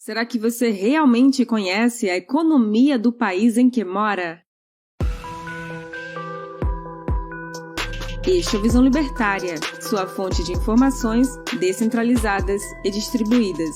Será que você realmente conhece a economia do país em que mora? Este é o Visão Libertária, sua fonte de informações descentralizadas e distribuídas.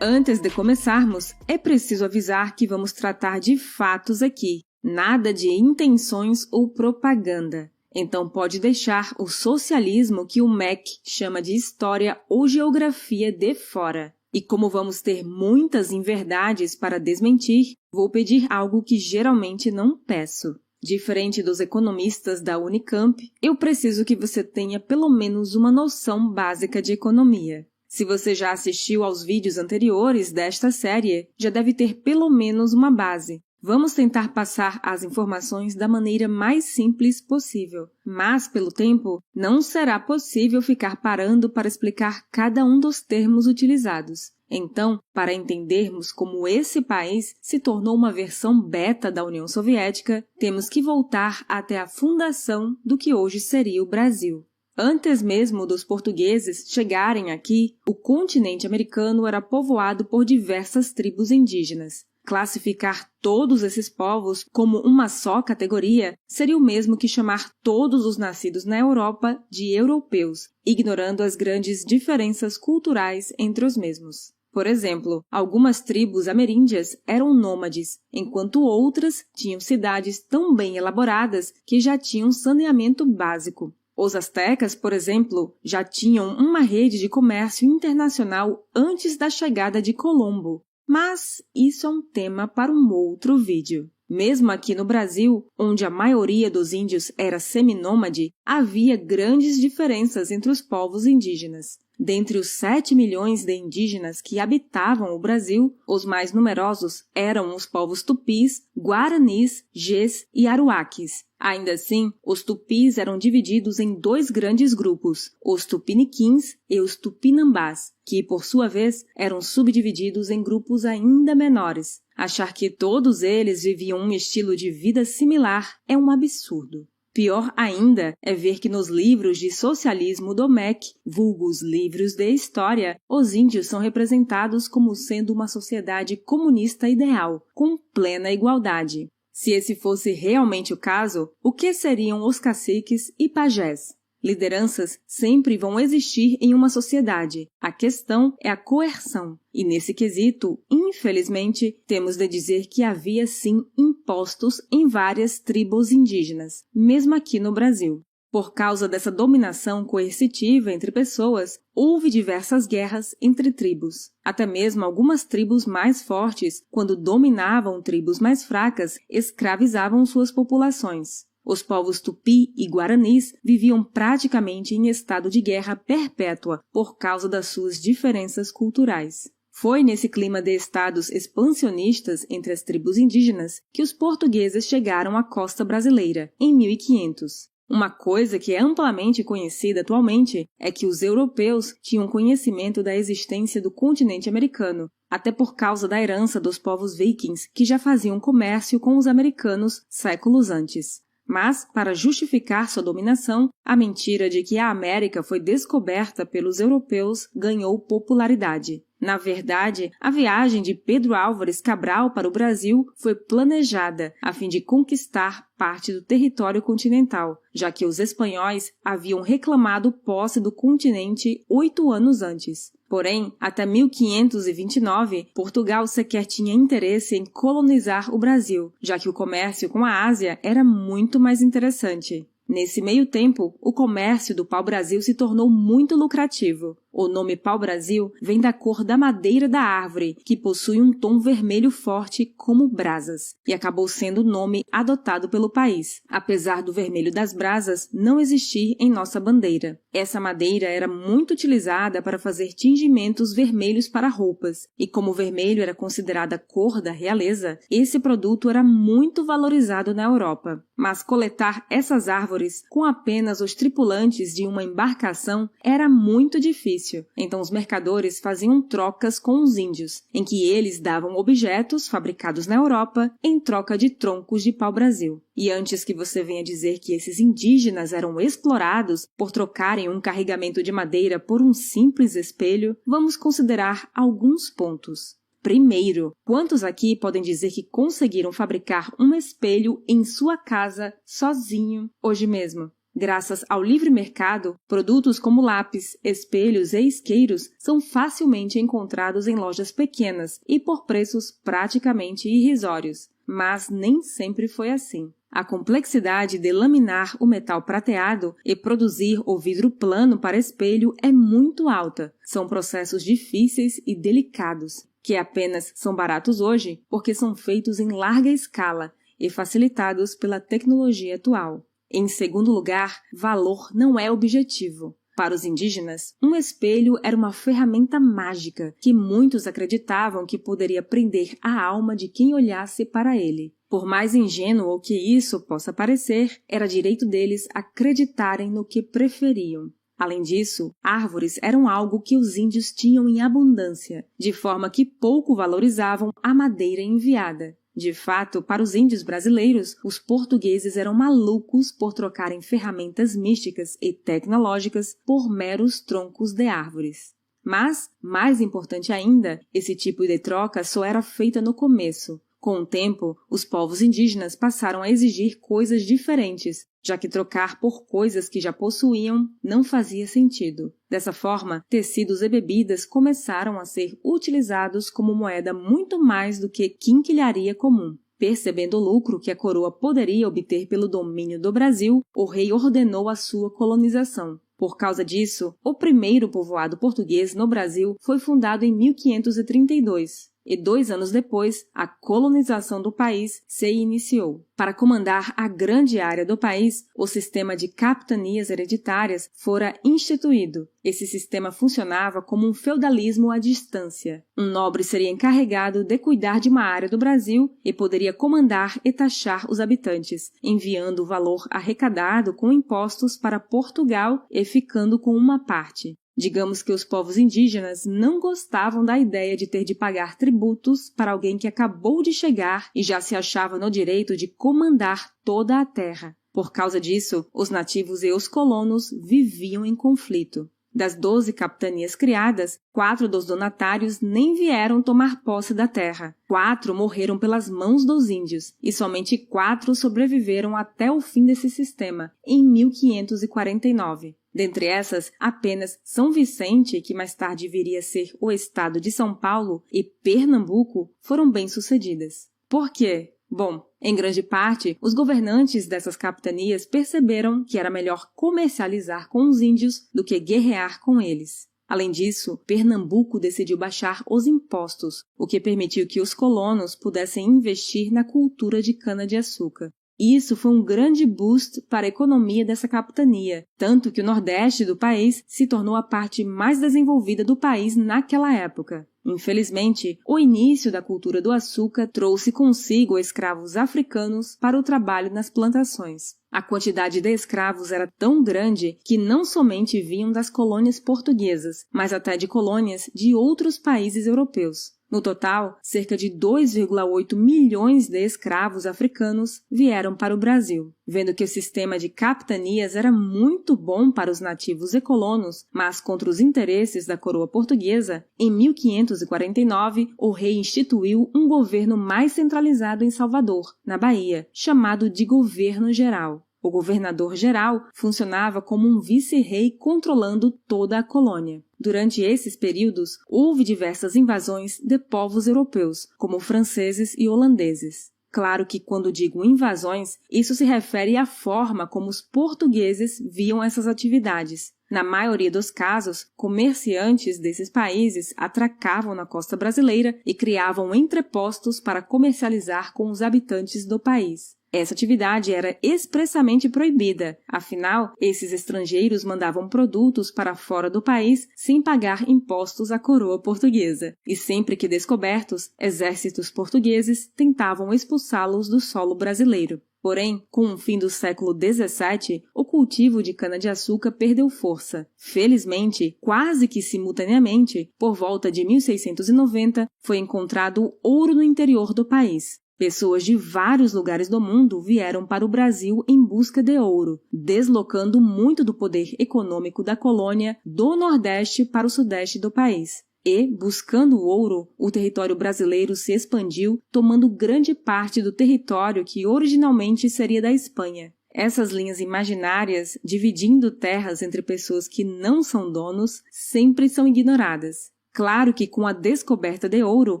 Antes de começarmos, é preciso avisar que vamos tratar de fatos aqui, nada de intenções ou propaganda. Então pode deixar o socialismo que o MEC chama de história ou geografia de fora. E como vamos ter muitas inverdades para desmentir, vou pedir algo que geralmente não peço. Diferente dos economistas da Unicamp, eu preciso que você tenha pelo menos uma noção básica de economia. Se você já assistiu aos vídeos anteriores desta série, já deve ter pelo menos uma base. Vamos tentar passar as informações da maneira mais simples possível, mas, pelo tempo, não será possível ficar parando para explicar cada um dos termos utilizados. Então, para entendermos como esse país se tornou uma versão beta da União Soviética, temos que voltar até a fundação do que hoje seria o Brasil. Antes mesmo dos portugueses chegarem aqui, o continente americano era povoado por diversas tribos indígenas. Classificar todos esses povos como uma só categoria seria o mesmo que chamar todos os nascidos na Europa de europeus, ignorando as grandes diferenças culturais entre os mesmos. Por exemplo, algumas tribos ameríndias eram nômades, enquanto outras tinham cidades tão bem elaboradas que já tinham saneamento básico. Os astecas, por exemplo, já tinham uma rede de comércio internacional antes da chegada de Colombo. Mas isso é um tema para um outro vídeo. Mesmo aqui no Brasil, onde a maioria dos índios era seminômade, havia grandes diferenças entre os povos indígenas. Dentre os 7 milhões de indígenas que habitavam o Brasil, os mais numerosos eram os povos tupis, guaranis, gés e aruaques. Ainda assim, os tupis eram divididos em dois grandes grupos, os tupiniquins e os tupinambás, que, por sua vez, eram subdivididos em grupos ainda menores. Achar que todos eles viviam um estilo de vida similar é um absurdo. Pior ainda é ver que nos livros de socialismo do MEC, vulgos livros de história, os índios são representados como sendo uma sociedade comunista ideal, com plena igualdade. Se esse fosse realmente o caso, o que seriam os caciques e pajés? Lideranças sempre vão existir em uma sociedade. A questão é a coerção. E nesse quesito, infelizmente, temos de dizer que havia sim impostos em várias tribos indígenas, mesmo aqui no Brasil. Por causa dessa dominação coercitiva entre pessoas, houve diversas guerras entre tribos. Até mesmo algumas tribos mais fortes, quando dominavam tribos mais fracas, escravizavam suas populações. Os povos tupi e guaranis viviam praticamente em estado de guerra perpétua por causa das suas diferenças culturais. Foi nesse clima de estados expansionistas entre as tribos indígenas que os portugueses chegaram à costa brasileira, em 1500. Uma coisa que é amplamente conhecida atualmente é que os europeus tinham conhecimento da existência do continente americano, até por causa da herança dos povos vikings que já faziam comércio com os americanos séculos antes. Mas, para justificar sua dominação, a mentira de que a América foi descoberta pelos europeus ganhou popularidade. Na verdade, a viagem de Pedro Álvares Cabral para o Brasil foi planejada a fim de conquistar parte do território continental, já que os espanhóis haviam reclamado posse do continente 8 anos antes. Porém, até 1529, Portugal sequer tinha interesse em colonizar o Brasil, já que o comércio com a Ásia era muito mais interessante. Nesse meio tempo, o comércio do pau-brasil se tornou muito lucrativo. O nome pau-brasil vem da cor da madeira da árvore, que possui um tom vermelho forte como brasas, e acabou sendo o nome adotado pelo país, apesar do vermelho das brasas não existir em nossa bandeira. Essa madeira era muito utilizada para fazer tingimentos vermelhos para roupas, e como o vermelho era considerada cor da realeza, esse produto era muito valorizado na Europa. Mas coletar essas árvores com apenas os tripulantes de uma embarcação era muito difícil. Então os mercadores faziam trocas com os índios, em que eles davam objetos fabricados na Europa em troca de troncos de pau-brasil. E antes que você venha dizer que esses indígenas eram explorados por trocarem um carregamento de madeira por um simples espelho, vamos considerar alguns pontos. Primeiro, quantos aqui podem dizer que conseguiram fabricar um espelho em sua casa sozinho hoje mesmo? Graças ao livre mercado, produtos como lápis, espelhos e isqueiros são facilmente encontrados em lojas pequenas e por preços praticamente irrisórios. Mas nem sempre foi assim. A complexidade de laminar o metal prateado e produzir o vidro plano para espelho é muito alta. São processos difíceis e delicados, que apenas são baratos hoje porque são feitos em larga escala e facilitados pela tecnologia atual. Em segundo lugar, valor não é objetivo. Para os indígenas, um espelho era uma ferramenta mágica que muitos acreditavam que poderia prender a alma de quem olhasse para ele. Por mais ingênuo que isso possa parecer, era direito deles acreditarem no que preferiam. Além disso, árvores eram algo que os índios tinham em abundância, de forma que pouco valorizavam a madeira enviada. De fato, para os índios brasileiros, os portugueses eram malucos por trocarem ferramentas místicas e tecnológicas por meros troncos de árvores. Mas, mais importante ainda, esse tipo de troca só era feita no começo. Com o tempo, os povos indígenas passaram a exigir coisas diferentes, já que trocar por coisas que já possuíam não fazia sentido. Dessa forma, tecidos e bebidas começaram a ser utilizados como moeda muito mais do que quinquilharia comum. Percebendo o lucro que a coroa poderia obter pelo domínio do Brasil, o rei ordenou a sua colonização. Por causa disso, o primeiro povoado português no Brasil foi fundado em 1532. E 2 anos depois, a colonização do país se iniciou. Para comandar a grande área do país, o sistema de capitanias hereditárias fora instituído. Esse sistema funcionava como um feudalismo à distância. Um nobre seria encarregado de cuidar de uma área do Brasil e poderia comandar e taxar os habitantes, enviando o valor arrecadado com impostos para Portugal e ficando com uma parte. Digamos que os povos indígenas não gostavam da ideia de ter de pagar tributos para alguém que acabou de chegar e já se achava no direito de comandar toda a terra. Por causa disso, os nativos e os colonos viviam em conflito. Das 12 capitanias criadas, 4 dos donatários nem vieram tomar posse da terra. 4 morreram pelas mãos dos índios e somente 4 sobreviveram até o fim desse sistema, em 1549. Dentre essas, apenas São Vicente, que mais tarde viria a ser o estado de São Paulo, e Pernambuco foram bem-sucedidas. Por quê? Bom, em grande parte, os governantes dessas capitanias perceberam que era melhor comercializar com os índios do que guerrear com eles. Além disso, Pernambuco decidiu baixar os impostos, o que permitiu que os colonos pudessem investir na cultura de cana-de-açúcar. Isso foi um grande boost para a economia dessa capitania, tanto que o Nordeste do país se tornou a parte mais desenvolvida do país naquela época. Infelizmente, o início da cultura do açúcar trouxe consigo escravos africanos para o trabalho nas plantações. A quantidade de escravos era tão grande que não somente vinham das colônias portuguesas, mas até de colônias de outros países europeus. No total, cerca de 2,8 milhões de escravos africanos vieram para o Brasil. Vendo que o sistema de capitanias era muito bom para os nativos e colonos, mas contra os interesses da coroa portuguesa, em 1549, o rei instituiu um governo mais centralizado em Salvador, na Bahia, chamado de Governo Geral. O governador-geral funcionava como um vice-rei controlando toda a colônia. Durante esses períodos, houve diversas invasões de povos europeus, como franceses e holandeses. Claro que quando digo invasões, isso se refere à forma como os portugueses viam essas atividades. Na maioria dos casos, comerciantes desses países atracavam na costa brasileira e criavam entrepostos para comercializar com os habitantes do país. Essa atividade era expressamente proibida, afinal, esses estrangeiros mandavam produtos para fora do país sem pagar impostos à coroa portuguesa, e sempre que descobertos, exércitos portugueses tentavam expulsá-los do solo brasileiro. Porém, com o fim do século XVII, o cultivo de cana-de-açúcar perdeu força. Felizmente, quase que simultaneamente, por volta de 1690, foi encontrado ouro no interior do país. Pessoas de vários lugares do mundo vieram para o Brasil em busca de ouro, deslocando muito do poder econômico da colônia do Nordeste para o Sudeste do país. E, buscando o ouro, o território brasileiro se expandiu, tomando grande parte do território que originalmente seria da Espanha. Essas linhas imaginárias, dividindo terras entre pessoas que não são donos, sempre são ignoradas. Claro que com a descoberta de ouro,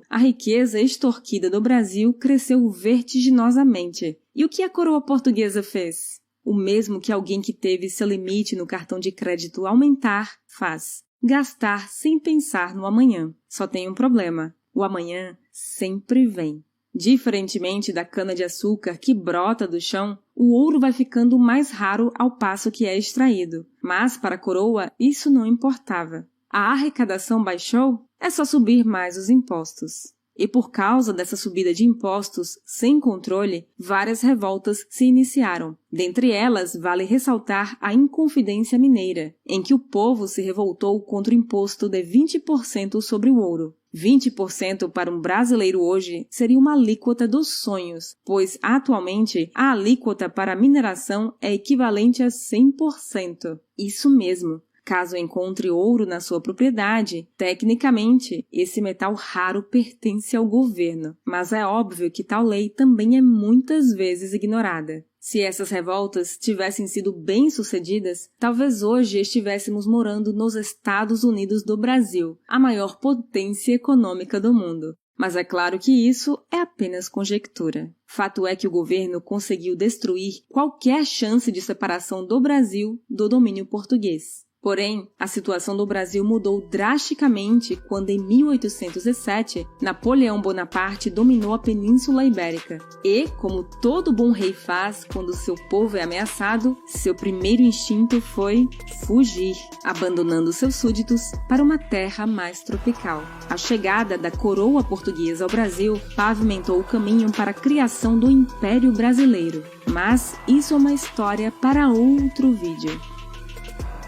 a riqueza extorquida do Brasil cresceu vertiginosamente. E o que a coroa portuguesa fez? O mesmo que alguém que teve seu limite no cartão de crédito aumentar faz. Gastar sem pensar no amanhã. Só tem um problema. O amanhã sempre vem. Diferentemente da cana-de-açúcar que brota do chão, o ouro vai ficando mais raro ao passo que é extraído. Mas para a coroa isso não importava. A arrecadação baixou? É só subir mais os impostos. E por causa dessa subida de impostos, sem controle, várias revoltas se iniciaram. Dentre elas, vale ressaltar a Inconfidência Mineira, em que o povo se revoltou contra o imposto de 20% sobre o ouro. 20% para um brasileiro hoje seria uma alíquota dos sonhos, pois atualmente a alíquota para a mineração é equivalente a 100%. Isso mesmo. Caso encontre ouro na sua propriedade, tecnicamente, esse metal raro pertence ao governo, mas é óbvio que tal lei também é muitas vezes ignorada. Se essas revoltas tivessem sido bem-sucedidas, talvez hoje estivéssemos morando nos Estados Unidos do Brasil, a maior potência econômica do mundo. Mas é claro que isso é apenas conjectura. Fato é que o governo conseguiu destruir qualquer chance de separação do Brasil do domínio português. Porém, a situação do Brasil mudou drasticamente quando, em 1807, Napoleão Bonaparte dominou a Península Ibérica. E, como todo bom rei faz quando seu povo é ameaçado, seu primeiro instinto foi fugir, abandonando seus súditos para uma terra mais tropical. A chegada da coroa portuguesa ao Brasil pavimentou o caminho para a criação do Império Brasileiro. Mas isso é uma história para outro vídeo.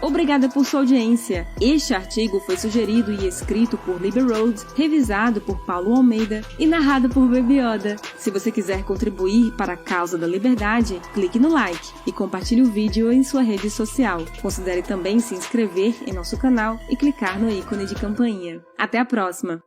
Obrigada por sua audiência. Este artigo foi sugerido e escrito por Libby Rhodes, revisado por Paulo Almeida e narrado por Baby Yoda. Se você quiser contribuir para a causa da liberdade, clique no like e compartilhe o vídeo em sua rede social. Considere também se inscrever em nosso canal e clicar no ícone de campainha. Até a próxima!